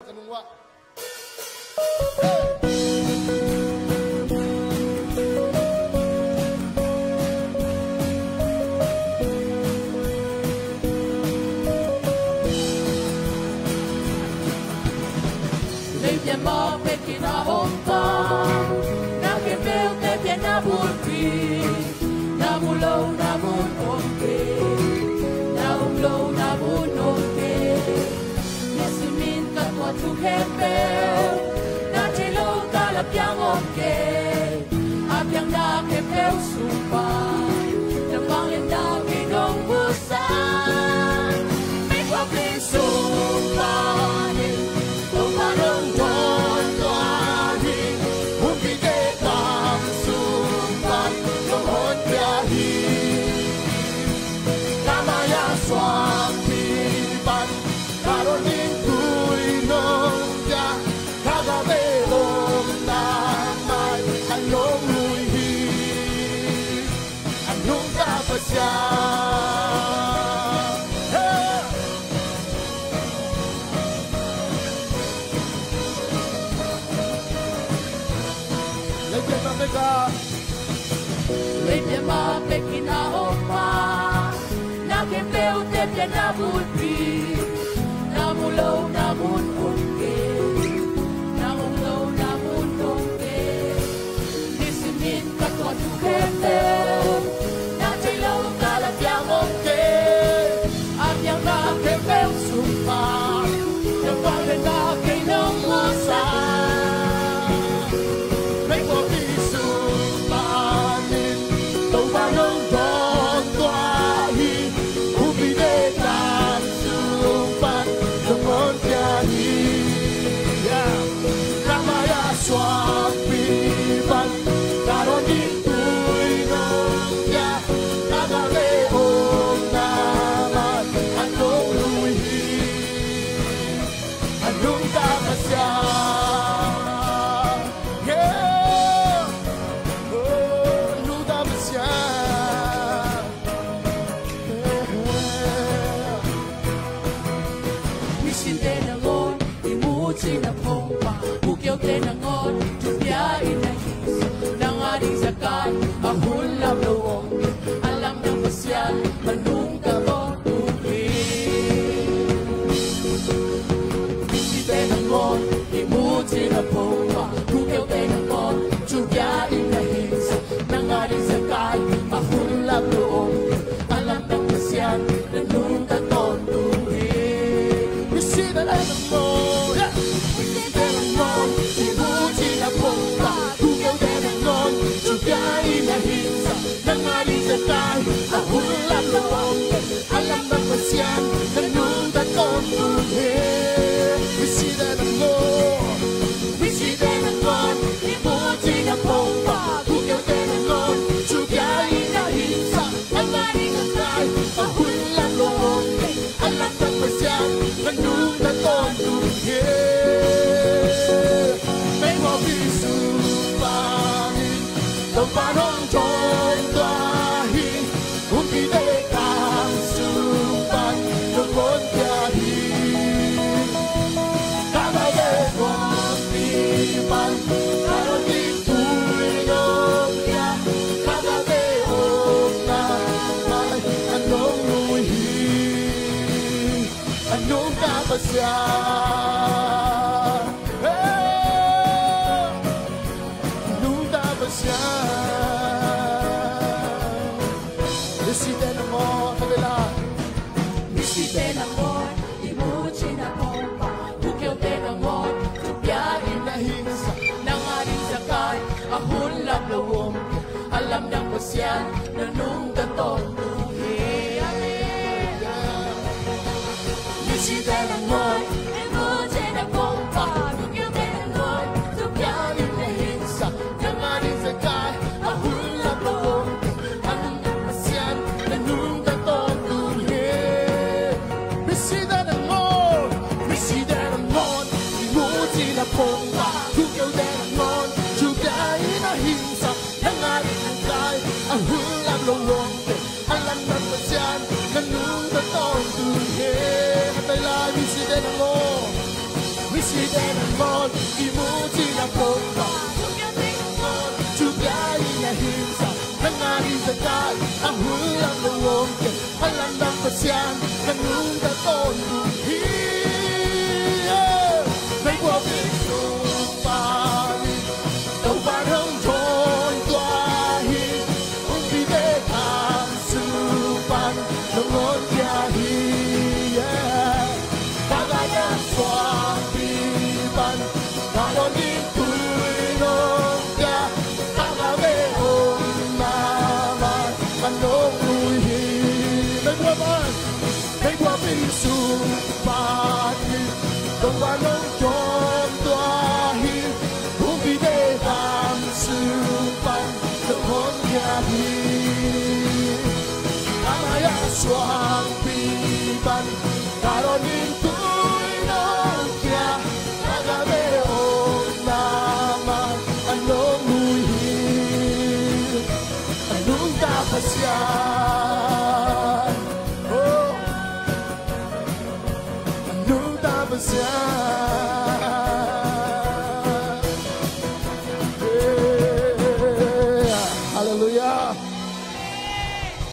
kanung wa Mo pekina hompa na ke meu te pena burpi na mulo na munonke na umlo na munonke nesimin ka tua tu kepe na telo kala piang onke apiang na ke peu supa na panglen na kinong busan may kwa supa Leite ma pekina opa na ke peu te pena burpi na mulo na munonke na umlo na munonke nisimin ka tua tu kepe na telo kala piang onke apiang na ke peu supa na panglen na kinong busan chỉ để làm ngon vì muốn chỉ là phong ba juga ina hinsa nangari zakai ahulang luong ke alandang pasyan nanunda ton hi nay qua biết pa ni đâu ba hông trôi qua hi không vì để tham sự ban nông ngón kia hi ta ga ya xóa đi ban ta lo đi Supani, don't want no job to ahi, who be there than Supan, the Honyahi. Amaya Swampi Ban, Karonin Tuinokia, Agave Onama, and no Mui, and Nunta Pasya. Yeah.